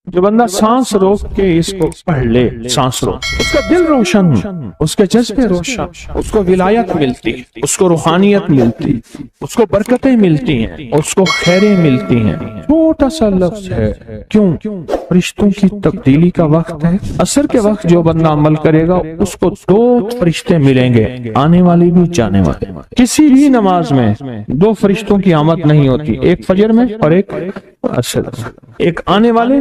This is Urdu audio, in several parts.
جو بندہ سانس روک کے اس کو پڑھ لے، سانس روک، اس کا دل روشن، اس کے جذبے روشن، اس کو ولایت ملتی، اس کو روحانیت ملتی، اس کو برکتیں ملتی ہیں، اس کو خیریں ملتی ہیں۔ چھوٹا سا لفظ ہے، کیوں؟ فرشتوں کی تبدیلی کا وقت ہے۔ عصر کے وقت جو بندہ عمل کرے گا اس کو 2 فرشتے ملیں گے، آنے والے بھی جانے والے۔ کسی بھی نماز میں 2 فرشتوں کی آمد نہیں ہوتی، ایک فجر میں اور ایک عصر، ایک آنے والے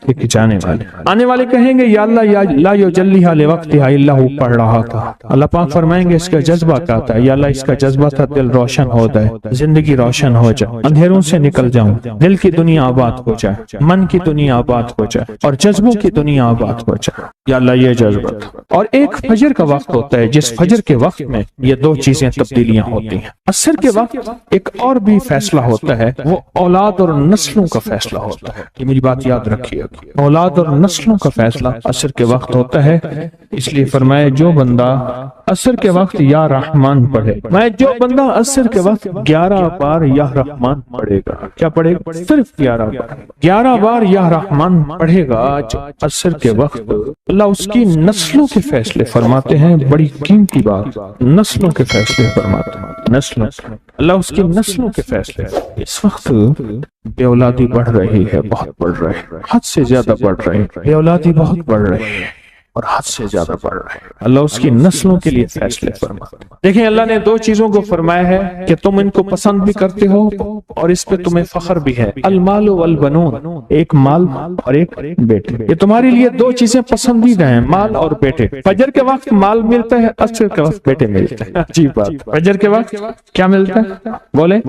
ایک جانے والے۔ آنے والے کہیں گے یا اللہ یا لا یجلیھا لوقتھا الا ہو، پڑھ رہا تھا۔ اللہ پاک فرمائیں گے اس کا جذبہ کیا تھا؟ یا اللہ اس کا جذبہ تھا دل روشن ہو جائے، زندگی روشن ہو جائے، اندھیروں سے نکل جاؤں، دل کی دنیا آباد ہو جائے، من کی دنیا آباد ہو جائے اور جذبوں کی دنیا آباد ہو جائے۔ یا اللہ یہ جذبہ تھا۔ اور ایک فجر کا وقت ہوتا ہے جس فجر کے وقت میں یہ 2 چیزیں تبدیلیاں ہوتی ہیں۔ عصر کے وقت ایک اور بھی فیصلہ ہوتا ہے، وہ اولاد اور نسلوں کا فیصلہ ہوتا ہے۔ یہ میری بات یاد رکھیے، اولاد اور نسلوں کا فیصلہ عصر کے وقت ہوتا ہے۔ اس لیے فرمایا جو بندہ عصر کے وقت یا رحمان پڑھے، میں جو بندہ عصر کے وقت 11 بار یا رحمان پڑھے گا، کیا پڑھے گا؟ صرف 11 بار یا رحمان پڑھے گا عصر کے وقت، اللہ اس کی نسلوں کے فیصلے فرماتے ہیں۔ بڑی قیمتی بات، نسلوں کے فیصلے فرماتے ہیں، نسلوں، اللہ اس کی نسلوں کے فیصلے۔ اس وقت بے اولادی بڑھ رہی ہے، بہت بڑھ رہی ہے، حد سے زیادہ بڑھ رہی ہے، بے اولادی بہت بڑھ رہی ہے اور حد سے زیادہ بڑھ رہے ہیں۔ اللہ اس کی نسلوں کے لیے فیصلے فرماتا ہے۔ دیکھیں اللہ نے 2 چیزوں کو فرمایا ہے کہ تم ان کو پسند بھی کرتے ہو اور اس پہ تمہیں فخر بھی ہے، المال والبنون، ایک مال اور ایک بیٹے۔ یہ تمہارے لیے 2 چیزیں پسندیدہ ہیں، مال اور بیٹے۔ فجر کے وقت مال ملتا ہے، عصر کے وقت بیٹے ملتے ہیں۔ عجیب بات، فجر کے وقت کیا ملتا ہے بولے،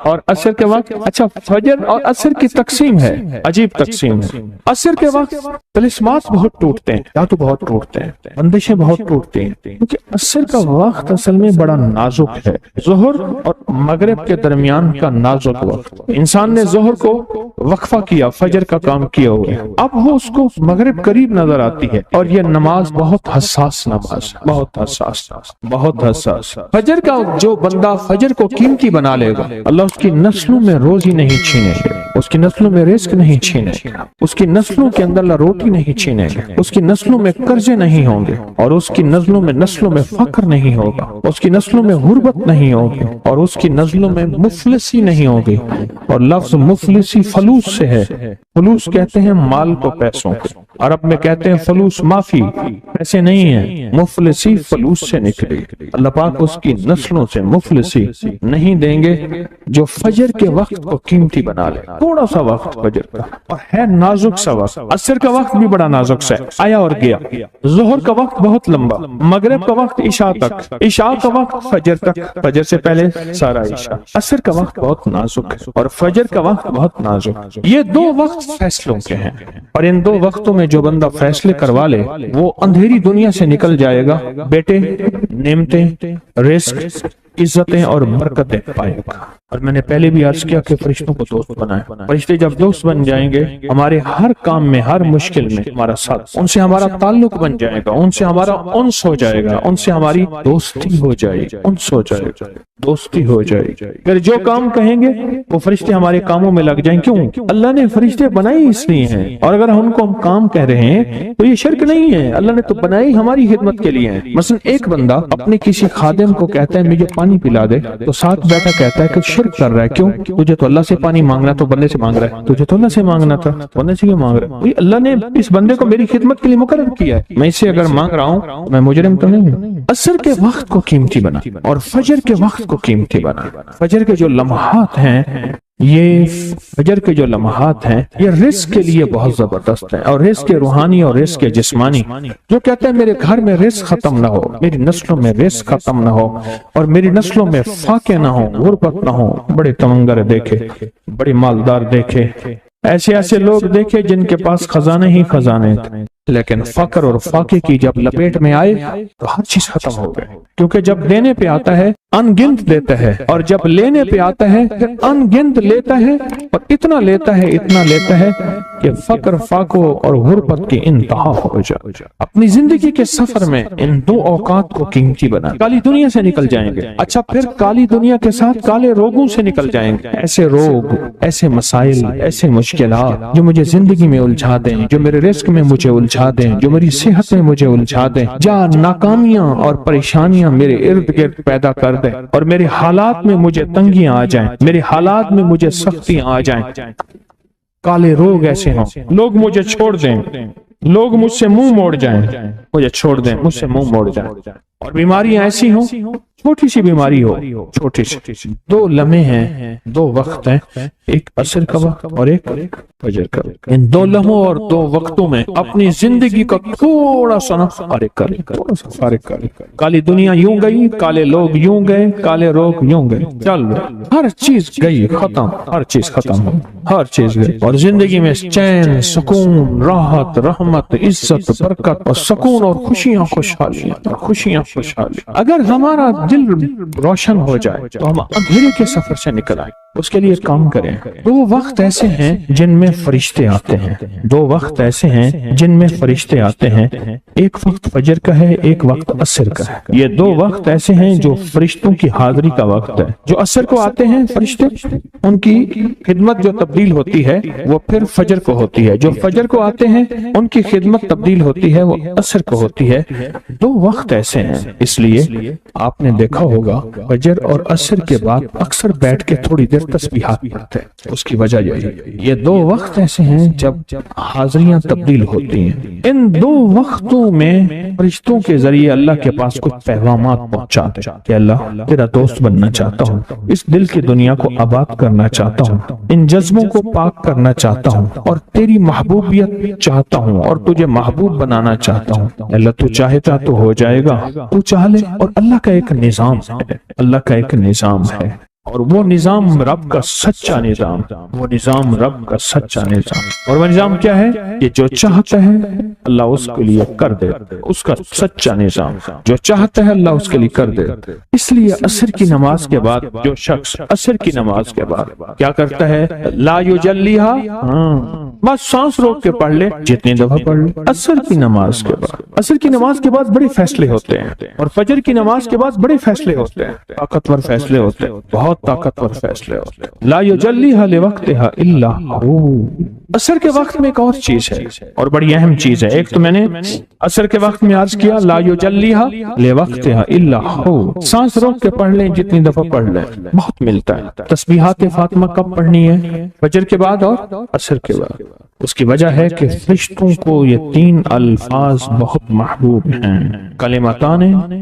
اور عصر کے وقت، اچھا فجر اور عصر کی تقسیم ہے، عجیب تقسیم ہے۔ عصر کے وقت طلسمات بہت ٹوٹتے ہیں، تو بہت ٹوٹتے ہیں، بندشیں بہت ٹوٹتی ہیں، کیونکہ عصر کا وقت اصل میں بڑا نازک ہے۔ ظہر اور مغرب کے درمیان کا نازک وقت، انسان نے ظہر کو وقفہ کیا، فجر کا کام کیا ہوا ہے، اب وہ اس کو مغرب قریب نظر آتی ہے، اور یہ نماز بہت حساس نماز، بہت حساس، بہت حساس۔ فجر کا جو بندہ فجر کو قیمتی بنا لے گا، اللہ اس کی نسلوں میں روزی نہیں چھینے گا، اس کی نسلوں میں رزق نہیں چھینے گا، اس کی نسلوں کے اندر اللہ روٹی نہیں چھینے گا، اس کی نسلوں میں قرضے نہیں ہوں گے، اور اس کی نسلوں میں فقر نہیں ہوگا، اس کی نسلوں میں غربت نہیں ہوگی، اور اس کی نسلوں میں مفلسی نہیں ہوگی۔ اور لفظ مفلسی فلوس سے ہے، فلوس کہتے ہیں مال کو، پیسوں کو، عرب میں کہتے ہیں فلوس معافی، پیسے نہیں ہیں، مفلسی فلوس سے نکلے۔ اللہ پاک اس کی نسلوں سے مفلسی نہیں دیں گے جو فجر کے وقت کو قیمتی بنا لے۔ تھوڑا سا وقت فجر کا، اور ہے نازک سا وقت، عصر کا وقت بھی بڑا نازک سا ہے، آیا اور گیا۔ ظہر کا وقت بہت لمبا، مغرب کا وقت عشاء تک، عشاء کا وقت فجر تک، فجر سے پہلے سارا عشاء۔ عصر کا وقت بہت نازک ہے اور فجر کا وقت بہت نازک۔ یہ 2 وقت فیصلوں کے ہیں، اور ان 2 وقتوں میں جو بندہ فیصلے کروا لے وہ اندھیری دنیا سے نکل جائے گا، بیٹے، نعمتیں، رزق، عزتیں اور برکتیں پائے گا۔ اور میں نے پہلے بھی عرض کیا کہ فرشتوں کو دوست بنائے، فرشتے جب دوست بن جائیں گے ہمارے ہر کام میں، ہر مشکل میں ہمارا ساتھ، ان سے ہمارا تعلق بن جائے گا، ان سے ہمارا انس ہو جائے گا، ان سے ہماری دوستی ہو جائے گی، انس ہو جائے گا، دوستی ہو جائے گی۔ اگر جو کام کہیں گے وہ فرشتے ہمارے کاموں میں لگ جائیں۔ کیوں؟ اللہ نے فرشتے بنائی اس لیے ہیں، اور اگر ان کو ہم کام کہہ رہے ہیں تو یہ شرک نہیں ہے، اللہ نے تو بنائی ہماری خدمت کے لیے ہیں۔ مثلا ایک بندہ اپنے کسی خادم کو کہتا ہے مجھے پانی پلا دے، تو ساتھ بیٹھا کہتا ہے کہ شرک کر رہا ہے۔ کیوں؟ تجھے تو اللہ سے پانی مانگنا تو بندے سے مانگ رہا ہے، تجھے تو اللہ سے مانگنا تھا، بندے سے کیوں مانگ رہا ہے؟ اللہ نے اس بندے کو میری خدمت کے لیے مقرر کیا ہے، میں اس سے اگر مانگ رہا ہوں میں مجرم تو نہیں ہوں۔ عصر کے وقت کو قیمتی بنا اور فجر کے وقت کو قیمتی بنا۔ فجر کے جو لمحات ہیں، یہ فجر کے جو لمحات ہیں یہ رزق کے لیے بہت زبردست ہیں، اور رزق روحانی اور رزق جسمانی۔ جو کہتے ہیں میرے گھر میں رزق ختم نہ ہو، میری نسلوں میں رزق ختم نہ ہو، اور میری نسلوں میں فاقے نہ ہو، غربت نہ ہو، بڑے تمنگر دیکھے، بڑے مالدار دیکھے، ایسے لوگ دیکھے جن کے پاس خزانے ہی خزانے تھے، لیکن فقر اور فاقے کی جب لپیٹ میں آئے تو ہر چیز ختم ہو گئے، کیونکہ جب دینے پہ آتا ہے ان گنت دیتا ہے، اور جب لینے پہ آتا ہے پھر ان گنت لیتا ہے، اور اتنا لیتا ہے کہ فقر فاقوں اور غربت کی انتہا ہو جائے۔ اپنی زندگی کے سفر میں ان دو اوقات کو قیمتی بنا، کالی دنیا سے نکل جائیں گے، اچھا پھر کالی دنیا کے ساتھ کالے روگوں سے نکل جائیں گے، ایسے روگ، ایسے مسائل، ایسے مشکلات جو مجھے زندگی میں الجھا دیں، جو میرے رزق میں مجھے الجھا دیں، جو میری صحت میں مجھے الجھا دیں، جہاں ناکامیاں اور پریشانیاں میرے ارد گرد پیدا کر دیں اور میرے حالات میں مجھے تنگیاں آ جائیں، میرے حالات میں مجھے سختیاں آ جائیں، کالے روگ ایسے ہوں، لوگ مجھے چھوڑ دیں، لوگ مجھ سے منہ موڑ جائیں، مجھے چھوڑ دیں، مجھ سے منہ موڑ جائیں، اور بیماریاں ایسی ہوں، چھوٹی سی بیماری ہو، چھوٹی سی، دو لمحے ہیں، دو وقت ہیں، ایک عصر کا وقت اور ایک فجر کا وقت، ان دو لمحوں اور دو وقتوں میں اپنی زندگی کا تھوڑا سا فارغ کریں، کالی دنیا یوں گئی، کالے لوگ یوں گئے، کالے روگ یوں گئے، چل ہر چیز گئی، ختم، ہر چیز ختم ہو، ہر چیز گئی، اور زندگی میں چین، سکون، راحت، رحمت، عزت، برکت اور سکون اور خوشیاں خوشحالی۔ اگر ہمارا دل روشن ہو جائے تو ہم اندھیرے کے سفر سے نکل آئیں، اس کے لیے کام کریں۔ دو وقت ایسے ہیں جن میں فرشتے آتے ہیں، دو وقت ایسے ہیں جن میں فرشتے آتے ہیں، ایک وقت فجر کا ہے، ایک وقت عصر کا ہے۔ یہ دو وقت ایسے ہیں جو فرشتوں کی حاضری کا وقت ہے۔ جو عصر کو آتے ہیں فرشتے، ان کی خدمت جو تبدیل ہوتی ہے وہ پھر فجر کو ہوتی ہے، جو فجر کو آتے ہیں ان کی خدمت تبدیل ہوتی ہے، وہ عصر کو ہوتی ہے۔ دو وقت ایسے ہیں، اس لیے آپ نے دیکھا ہوگا فجر اور عصر کے بعد اکثر بیٹھ کے تھوڑی دیر تسبیحات پڑھتے ہیں، اس کی وجہ یہی ہے۔ یہ دو وقت ایسے ہیں جب حاضریاں تبدیل ہوتی ہیں، ان دو وقتوں میں فرشتوں کے ذریعے اللہ کے پاس کچھ پیغامات پہنچاتے ہیں کہ اللہ تیرا دوست بننا چاہتا ہوں، اس دل کی دنیا کو آباد کرنا چاہتا ہوں، ان جذبوں کو پاک کرنا چاہتا ہوں، اور تیری محبوبیت چاہتا ہوں، اور تجھے محبوب بنانا چاہتا ہوں۔ اللہ تو چاہتا تو ہو جائے گا، تو چاہ لے۔ اور اللہ کا ایک نظام ہے، اللہ کا ایک نظام ہے، اور وہ نظام رب کا سچا نظام، وہ نظام رب کا سچا نظام، اور وہ نظام کیا ہے کہ جو چاہتا ہے اللہ اس کے لیے کر دے، اس کا سچا نظام، جو چاہتا ہے اللہ اس کے لیے کر دے۔ اس لیے عصر کی نماز کے بعد جو شخص عصر کی نماز کے بعد کیا کرتا ہے، لا یجلیہا، بس سانس روک کے پڑھ لے، جتنی دفعہ پڑھ لے۔ عصر کی نماز کے بعد، عصر کی نماز کے بعد بڑے فیصلے ہوتے ہیں، اور فجر کی نماز کے بعد بڑے فیصلے ہوتے ہیں، طاقتور فیصلے ہوتے ہیں، بہت طاقتور فیصلے ہوتے ہیں۔ لا یجلیہا لوقتہا الا ہو۔ عصر کے وقت میں ایک اور چیز ہے، اور بڑی اہم چیز ہے۔ ایک تو میں نے عصر کے وقت میں عرض کیا لا یجلیہا لوقتہا الا ہو، سانس روک کے پڑھ لیں، جتنی دفعہ پڑھ لیں، بہت ملتا ہے۔ تسبیحات فاطمہ کب پڑھنی ہے؟ فجر کے بعد اور عصر کے بعد۔ اس کی وجہ ہے کہ فرشتوں کو یہ تین الفاظ بہت محبوب ہیں، کلمتان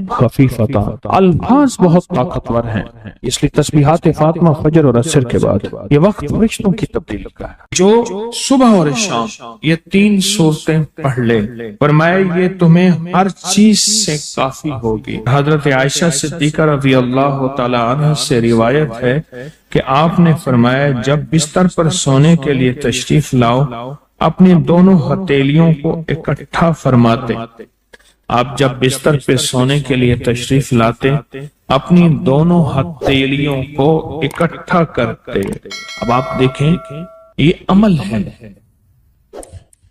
خفیفتان، الفاظ بہت طاقتور ہیں، اس لیے تسبیحات فاطمہ فجر اور عصر کے بعد یہ وقت فرشتوں کی تبدیلی کا ہے۔ جو صبح اور شام یہ تین صورتیں پڑھ لے، فرمایا یہ تمہیں ہر چیز سے کافی ہوگی۔ حضرت عائشہ صدیقہ رضی اللہ تعالی عنہ سے روایت ہے کہ آپ نے فرمایا جب بستر پر سونے کے لیے تشریف لاؤ، اپنی دونوں ہتھیلیوں کو اکٹھا فرماتے۔ آپ جب بستر پہ سونے کے لیے تشریف لاتے، اپنی دونوں ہتھیلیوں کو اکٹھا کرتے۔ اب آپ دیکھیں یہ عمل ہے۔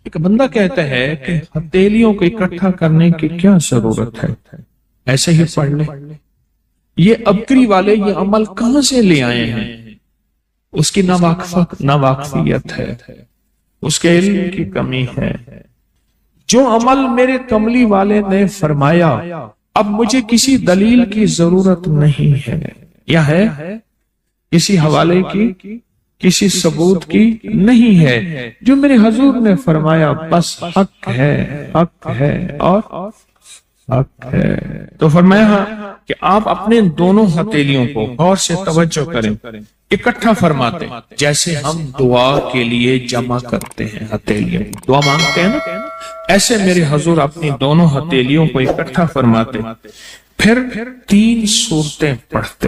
ایک بندہ کہتا ہے کہ ہتھیلیوں کو اکٹھا کرنے کی کیا ضرورت ہے، ایسے ہی پڑھ لے۔ یہ ابکری والے یہ عمل کہاں سے لے آئے ہیں؟ اس کی ناواقفیت ہے، اس کے علم کی کمی ہے۔ جو عمل میرے کملی والے نے فرمایا اب مجھے کسی دلیل کی ضرورت نہیں ہے، یا ہے کسی حوالے کی، کسی ثبوت کی نہیں ہے، جو میرے حضور نے فرمایا بس حق ہے، حق ہے اور حق ہے۔ تو فرمایا کہ آپ اپنے دونوں ہتھیلیوں کو غور سے توجہ کریں، اکٹھا فرماتے، جیسے ہم دعا کے لیے جمع کرتے ہیں ہتھیلیاں، دعا مانگتے ہیں نا، ایسے میرے حضور اپنی دونوں ہتھیلیوں کو اکٹھا فرماتے، پھر تین صورتیں پڑھتے۔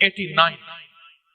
89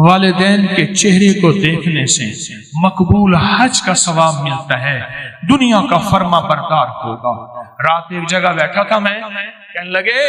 والدین کے چہرے کو دیکھنے سے مقبول حج کا ثواب ملتا ہے، دنیا کا فرما بردار ہوگا۔ رات ایک جگہ بیٹھا تھا میں، کہنے لگے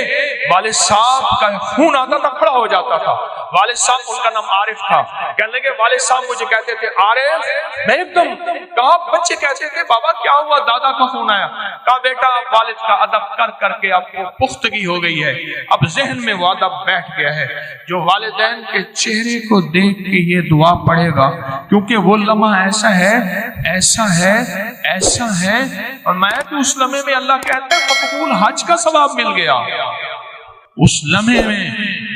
والد صاحب کا خون آتا تھا، کھڑا ہو جاتا تھا۔ والد صاحب، ان کا نام عارف تھا، کہنے لگے والد صاحب مجھے کہتے تھے عارف، میں ایک دم کہا، بچے کہتے تھے بابا کیا ہوا، دادا کا خون آیا؟ کہا بیٹا اب والد کا ادب کر کر کے آپ کو پختگی ہو گئی ہے، اب ذہن میں وہ ادب بیٹھ گیا ہے۔ جو والدین کے چہرے کو دیکھ کے یہ دعا پڑھے گا، کیونکہ وہ لمحہ ایسا ہے ایسا ہے ایسا ہے، اور میں تو اس لمحے میں اللہ کہتا ہے مقبول حج کا ثواب مل گیا۔ اس لمحے میں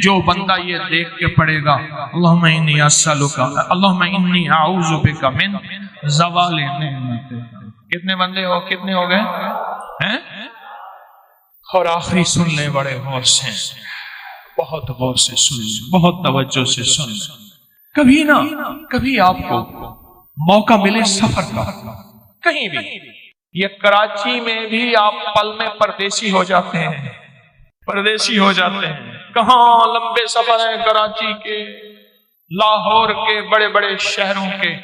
جو بندہ یہ دیکھ کے پڑھے گا اللہم انی اسألک، اللہم انی اعوذ بک من زوال نعمتک، کتنے بندے ہو، کتنے ہو گئے ہیں؟ اور آخری سن لیں بڑے غور سے، بہت غور سے سن لیں، بہت توجہ سے سن لیں۔ کبھی نہ کبھی آپ کو موقع ملے سفر کا، کہیں بھی، یہ کراچی میں بھی آپ پل میں پردیسی ہو جاتے ہیں، پردیسی ہو جاتے ہیں۔ کہاں لمبے سفر ہیں کراچی کے، لاہور کے، بڑے بڑے شہروں کے۔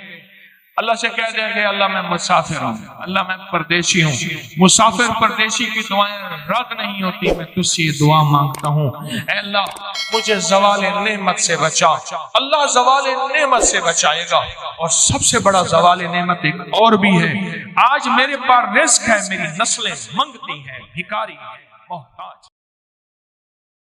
اللہ سے کہہ دیں کہ اللہ میں مسافر ہوں، اللہ میں پردیسی ہوں۔ مسافر پردیسی کی دعائیں رد نہیں ہوتی، میں تجھ سے یہ دعا مانگتا ہوں، اے اللہ مجھے زوال نعمت سے بچا۔ اللہ زوال نعمت سے بچائے گا، اور سب سے بڑا زوال نعمت ایک اور بھی ہے، آج میرے پاس رزق ہے، میری نسلیں منگتی ہیں، بھکاری ہیں، محتاج۔